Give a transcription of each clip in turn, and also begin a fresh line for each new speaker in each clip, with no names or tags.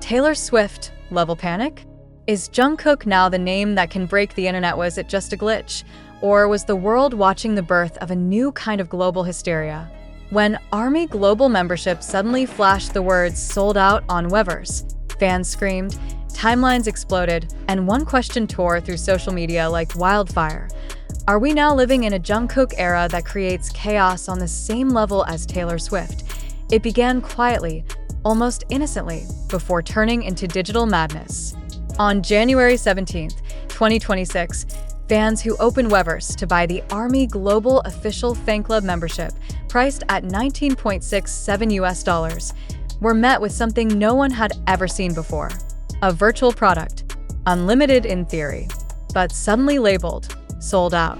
Taylor Swift level panic? Is Jungkook now the name that can break the internet? Was it just a glitch? Or was the world watching the birth of a new kind of global hysteria? When ARMY Global membership suddenly flashed the words "sold out" on Weverse, fans screamed, timelines exploded, and one question tore through social media like wildfire. Are we now living in a Jungkook era that creates chaos on the same level as Taylor Swift? It began quietly, almost innocently, before turning into digital madness. On January 17, 2026, fans who opened Weverse to buy the ARMY Global official fan club membership, priced at $19.67, were met with something no one had ever seen before. A virtual product, unlimited in theory, but suddenly labeled sold out.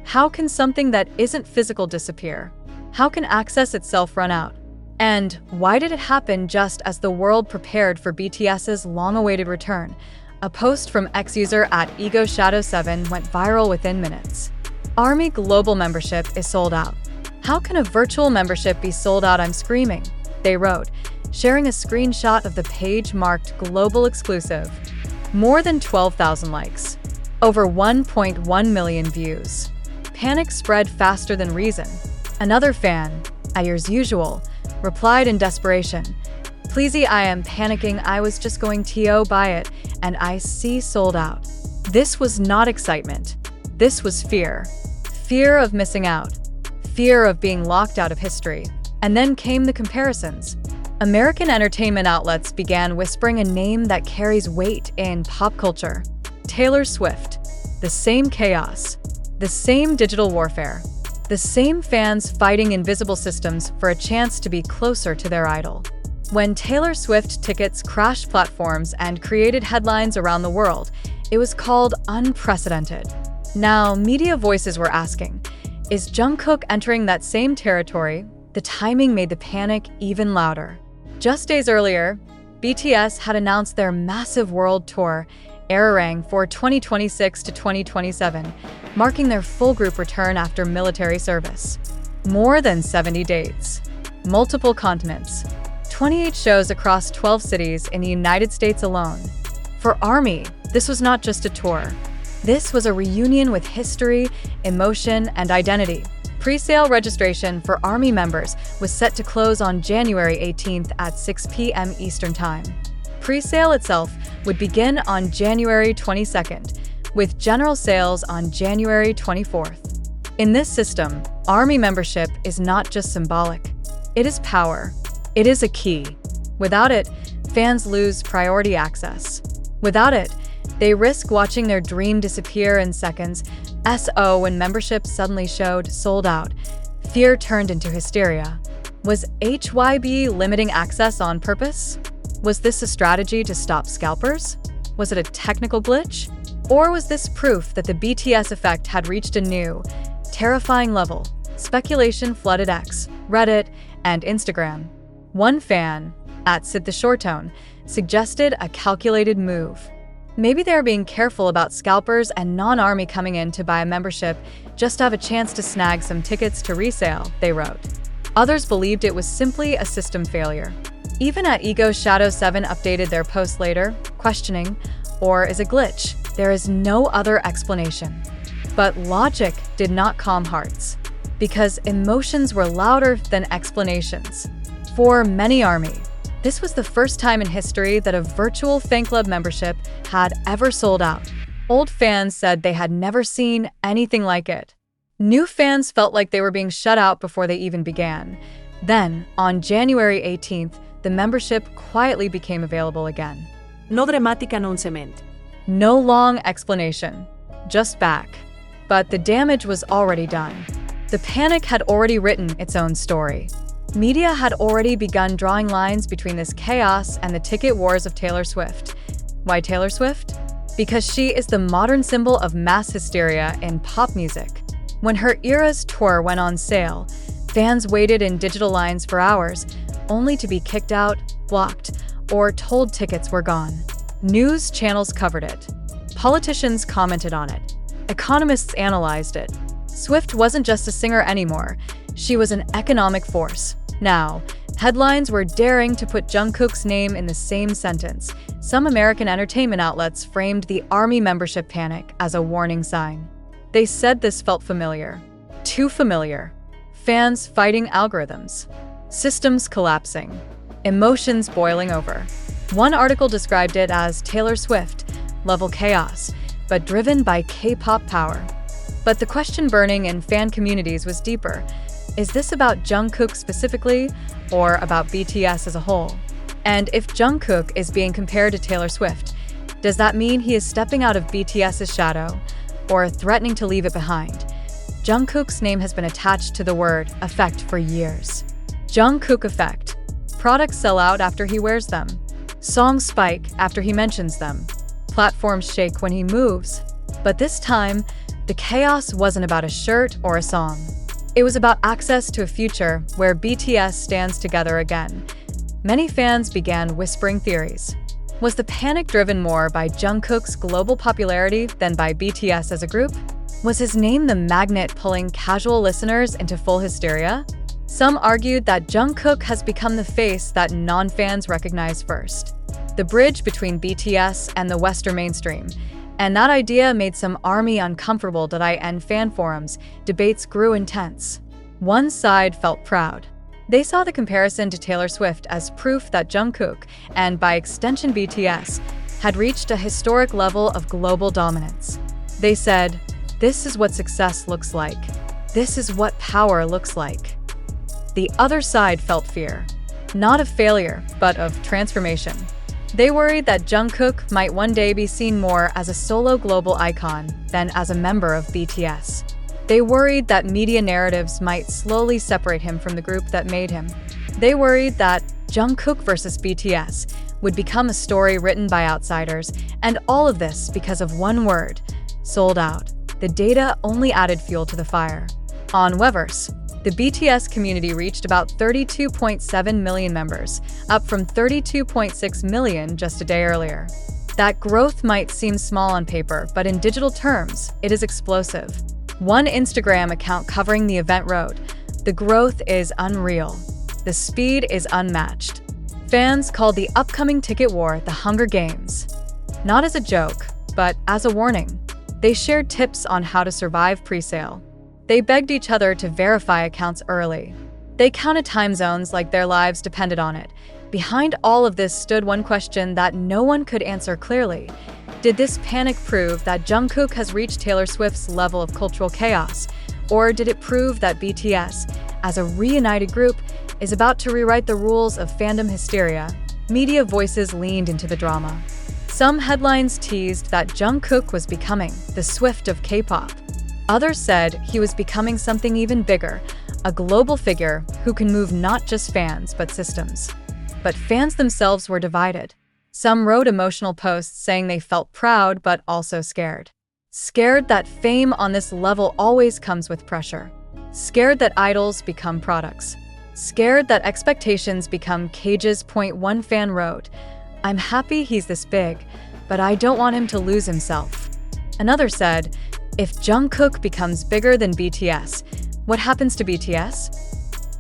How can something that isn't physical disappear? How can access itself run out? And why did it happen just as the world prepared for BTS's long-awaited return? A post from ex-user @EgoShadow7 went viral within minutes. ARMY Global membership is sold out. How can a virtual membership be sold out? I'm screaming, they wrote, sharing a screenshot of the page marked Global Exclusive. More than 12,000 likes. Over 1.1 million views. Panic spread faster than reason. Another fan, as usual, replied in desperation, "Pleasey, I am panicking. I was just going to buy it, and I see sold out." This was not excitement. This was fear. Fear of missing out. Fear of being locked out of history. And then came the comparisons. American entertainment outlets began whispering a name that carries weight in pop culture. Taylor Swift. The same chaos. The same digital warfare. The same fans fighting invisible systems for a chance to be closer to their idol. When Taylor Swift tickets crashed platforms and created headlines around the world, it was called unprecedented. Now, media voices were asking, is Jungkook entering that same territory? The timing made the panic even louder. Just days earlier, BTS had announced their massive world tour, Arirang, for 2026 to 2027, marking their full group return after military service. More than 70 dates, multiple continents, 28 shows across 12 cities in the United States alone. For ARMY, this was not just a tour. This was a reunion with history, emotion, and identity. Pre-sale registration for ARMY members was set to close on January 18th at 6 p.m. Eastern Time. Pre-sale itself would begin on January 22nd, with general sales on January 24th. In this system, ARMY membership is not just symbolic. It is power. It is a key. Without it, fans lose priority access. Without it, they risk watching their dream disappear in seconds. When membership suddenly showed sold out, fear turned into hysteria. Was HYB limiting access on purpose? Was this a strategy to stop scalpers? Was it a technical glitch? Or was this proof that the BTS effect had reached a new, terrifying level? Speculation flooded X, Reddit, and Instagram. One fan, @SidTheShortone, suggested a calculated move. Maybe they're being careful about scalpers and non-ARMY coming in to buy a membership just to have a chance to snag some tickets to resale, they wrote. Others believed it was simply a system failure. Even @EgoShadow7 updated their post later, questioning, or is it glitch? There is no other explanation. But logic did not calm hearts, because emotions were louder than explanations. For many ARMY, this was the first time in history that a virtual fan club membership had ever sold out. Old fans said they had never seen anything like it. New fans felt like they were being shut out before they even began. Then, on January 18th, the membership quietly became available again.
No dramatic announcement.
No long explanation. Just back. But the damage was already done. The panic had already written its own story. Media had already begun drawing lines between this chaos and the ticket wars of Taylor Swift. Why Taylor Swift? Because she is the modern symbol of mass hysteria in pop music. When her era's tour went on sale, fans waited in digital lines for hours, only to be kicked out, blocked, or told tickets were gone. News channels covered it. Politicians commented on it. Economists analyzed it. Swift wasn't just a singer anymore. She was an economic force. Now, Headlines were daring to put Jungkook's name in the same sentence. Some American entertainment outlets framed the ARMY membership panic as a warning sign. They said this felt familiar. Too familiar. Fans fighting algorithms. Systems collapsing. Emotions boiling over. One article described it as Taylor Swift-level chaos, but driven by K-pop power. But the question burning in fan communities was deeper. Is this about Jungkook specifically, or about BTS as a whole? And if Jungkook is being compared to Taylor Swift, does that mean he is stepping out of BTS's shadow, or threatening to leave it behind? Jungkook's name has been attached to the word effect for years. Jungkook effect. Products sell out after he wears them. Songs spike after he mentions them. Platforms shake when he moves. But this time, the chaos wasn't about a shirt or a song. It was about access to a future where BTS stands together again. Many fans began whispering theories. Was the panic driven more by Jungkook's global popularity than by BTS as a group? Was his name the magnet pulling casual listeners into full hysteria? Some argued that Jungkook has become the face that non-fans recognize first, the bridge between BTS and the Western mainstream. And that idea made some ARMY uncomfortable.in fan forums. Debates grew intense. One side felt proud. They saw the comparison to Taylor Swift as proof that Jungkook, and by extension BTS, had reached a historic level of global dominance. They said, "This is what success looks like. This is what power looks like." The other side felt fear. Not of failure, but of transformation. They worried that Jungkook might one day be seen more as a solo global icon than as a member of BTS. They worried that media narratives might slowly separate him from the group that made him. They worried that Jungkook versus BTS would become a story written by outsiders, and all of this because of one word: sold out. The data only added fuel to the fire. On Weverse, the BTS community reached about 32.7 million members, up from 32.6 million just a day earlier. That growth might seem small on paper, but in digital terms, it is explosive. One Instagram account covering the event wrote, "The growth is unreal. The speed is unmatched." Fans called the upcoming ticket war the Hunger Games. Not as a joke, but as a warning. They shared tips on how to survive pre-sale. They begged each other to verify accounts early. They counted time zones like their lives depended on it. Behind all of this stood one question that no one could answer clearly. Did this panic prove that Jungkook has reached Taylor Swift's level of cultural chaos? Or did it prove that BTS, as a reunited group, is about to rewrite the rules of fandom hysteria? Media voices leaned into the drama. Some headlines teased that Jungkook was becoming the Swift of K-pop. Others said he was becoming something even bigger, a global figure who can move not just fans but systems. But fans themselves were divided. Some wrote emotional posts saying they felt proud but also scared. Scared that fame on this level always comes with pressure. Scared that idols become products. Scared that expectations become cages. One fan wrote, "I'm happy he's this big, but I don't want him to lose himself." Another said, "If Jungkook becomes bigger than BTS, what happens to BTS?"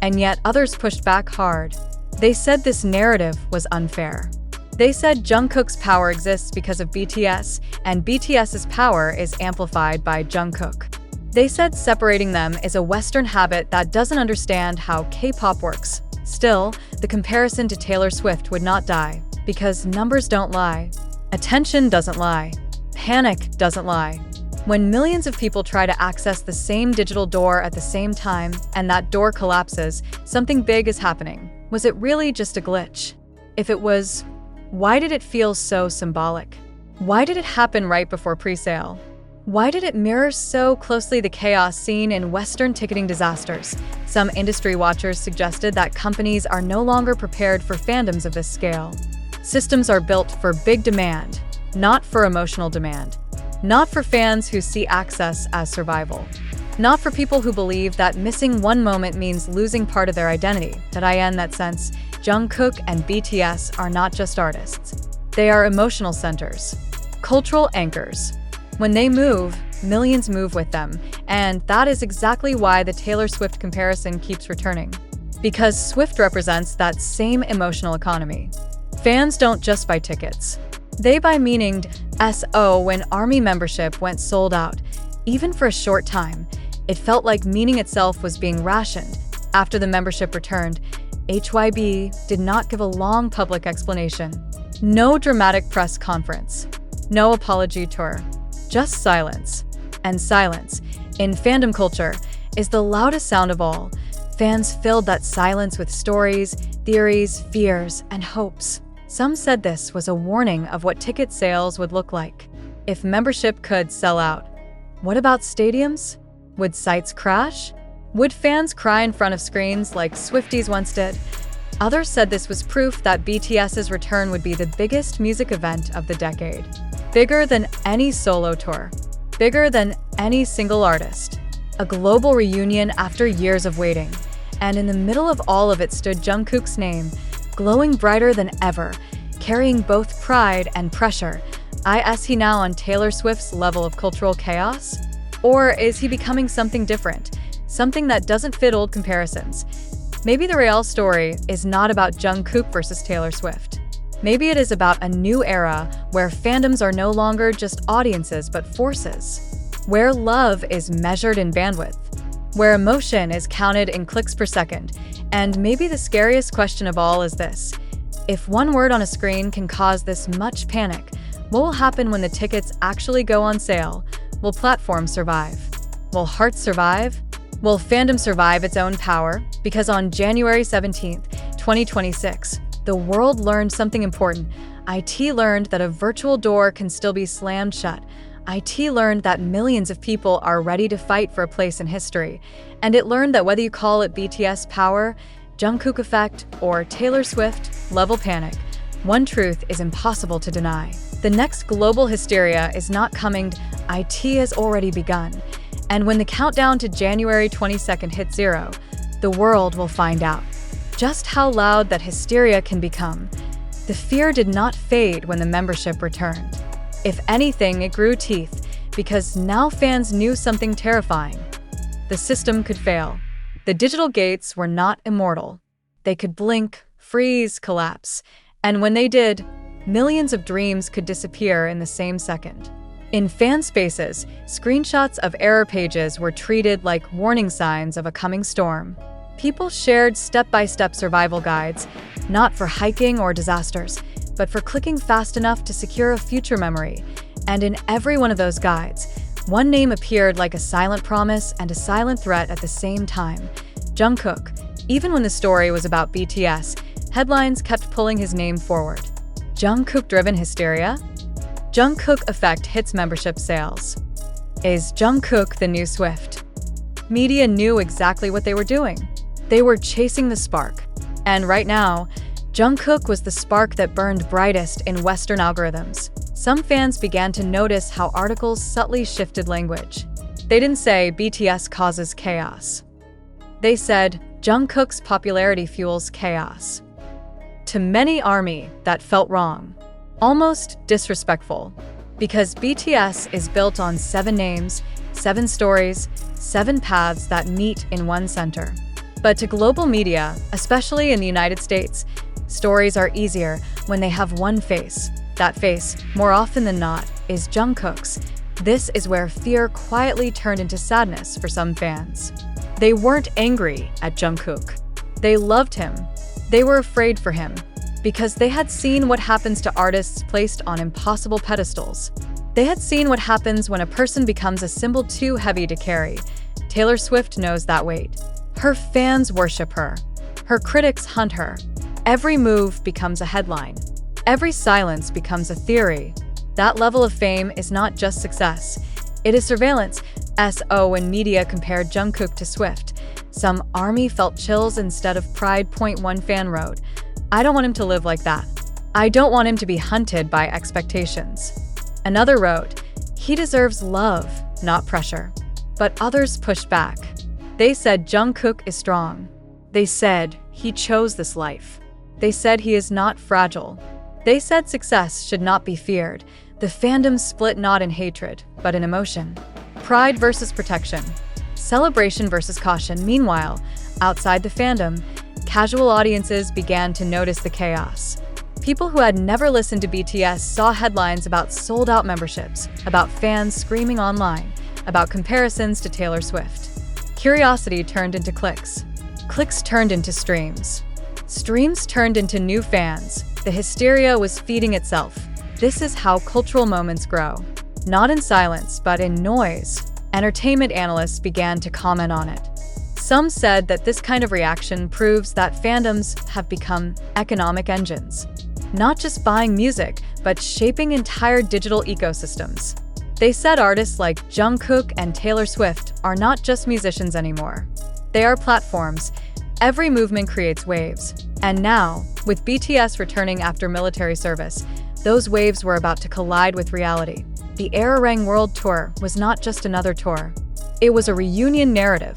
And yet others pushed back hard. They said this narrative was unfair. They said Jungkook's power exists because of BTS, and BTS's power is amplified by Jungkook. They said separating them is a Western habit that doesn't understand how K-pop works. Still, the comparison to Taylor Swift would not die, because numbers don't lie. Attention doesn't lie. Panic doesn't lie. When millions of people try to access the same digital door at the same time, and that door collapses, something big is happening. Was it really just a glitch? If it was, why did it feel so symbolic? Why did it happen right before pre-sale? Why did it mirror so closely the chaos seen in Western ticketing disasters? Some industry watchers suggested that companies are no longer prepared for fandoms of this scale. Systems are built for big demand, not for emotional demand. Not for fans who see access as survival. Not for people who believe that missing one moment means losing part of their identity. In that sense, Jungkook and BTS are not just artists. They are emotional centers, cultural anchors. When they move, millions move with them, and that is exactly why the Taylor Swift comparison keeps returning. because Swift represents that same emotional economy. Fans don't just buy tickets. They buy meaning. So when ARMY membership went sold out, even for a short time, it felt like meaning itself was being rationed. After the membership returned, HYB did not give a long public explanation. No dramatic press conference. No apology tour. Just silence. And silence, in fandom culture, is the loudest sound of all. Fans filled that silence with stories, theories, fears, and hopes. Some said this was a warning of what ticket sales would look like if membership could sell out. What about stadiums? Would sites crash? Would fans cry in front of screens like Swifties once did? Others said this was proof that BTS's return would be the biggest music event of the decade. Bigger than any solo tour. Bigger than any single artist. A global reunion after years of waiting. And in the middle of all of it stood Jungkook's name, glowing brighter than ever, carrying both pride and pressure. Is he now on Taylor Swift's level of cultural chaos? Or is he becoming something different? Something that doesn't fit old comparisons? Maybe the real story is not about Jungkook versus Taylor Swift. Maybe it is about a new era where fandoms are no longer just audiences but forces. Where love is measured in bandwidth. Where emotion is counted in clicks per second. And maybe the scariest question of all is this. If one word on a screen can cause this much panic, what will happen when the tickets actually go on sale? Will platforms survive? Will hearts survive? Will fandom survive its own power? Because on January 17th, 2026, the world learned something important. IT learned that a virtual door can still be slammed shut. IT learned that millions of people are ready to fight for a place in history. And it learned that whether you call it BTS power, Jungkook effect, or Taylor Swift level panic, one truth is impossible to deny. The next global hysteria is not coming. IT has already begun. And when the countdown to January 22nd hits zero, the world will find out just how loud that hysteria can become. The fear did not fade when the membership returned. If anything, it grew teeth, because now fans knew something terrifying. The system could fail. The digital gates were not immortal. They could blink, freeze, collapse. And when they did, millions of dreams could disappear in the same second. In fan spaces, screenshots of error pages were treated like warning signs of a coming storm. People shared step-by-step survival guides, not for hiking or disasters, but for clicking fast enough to secure a future memory. And in every one of those guides, one name appeared like a silent promise and a silent threat at the same time. Jungkook. Even when the story was about BTS, headlines kept pulling his name forward. Jungkook-driven hysteria? Jungkook effect hits membership sales. Is Jungkook the new Swift? Media knew exactly what they were doing. They were chasing the spark. And right now, Jungkook was the spark that burned brightest in Western algorithms. Some fans began to notice how articles subtly shifted language. They didn't say BTS causes chaos. They said Jungkook's popularity fuels chaos. To many ARMY, that felt wrong, almost disrespectful, because BTS is built on 7 names, 7 stories, 7 paths that meet in one center. But to global media, especially in the United States, stories are easier when they have one face. That face, more often than not, is Jungkook's. This is where fear quietly turned into sadness for some fans. They weren't angry at Jungkook. They loved him. They were afraid for him, because they had seen what happens to artists placed on impossible pedestals. They had seen what happens when a person becomes a symbol too heavy to carry. Taylor Swift knows that weight. Her fans worship her. Her critics hunt her. Every move becomes a headline. Every silence becomes a theory. That level of fame is not just success. It is surveillance. When media compared Jungkook to Swift, some ARMY felt chills instead of pride. One fan wrote, "I don't want him to live like that. I don't want him to be hunted by expectations." Another wrote, "He deserves love, not pressure." But others pushed back. They said Jungkook is strong. They said he chose this life. They said he is not fragile. They said success should not be feared. The fandom split not in hatred, but in emotion. Pride versus protection. Celebration versus caution. Meanwhile, outside the fandom, casual audiences began to notice the chaos. People who had never listened to BTS saw headlines about sold-out memberships, about fans screaming online, about comparisons to Taylor Swift. Curiosity turned into clicks. Clicks turned into streams. Streams turned into new fans. The hysteria was feeding itself. This is how cultural moments grow. Not in silence, but in noise. Entertainment analysts began to comment on it. Some said that this kind of reaction proves that fandoms have become economic engines. Not just buying music, but shaping entire digital ecosystems. They said artists like Jungkook and Taylor Swift are not just musicians anymore. They are platforms. Every movement creates waves. And now, with BTS returning after military service, those waves were about to collide with reality. The Arirang World Tour was not just another tour. It was a reunion narrative.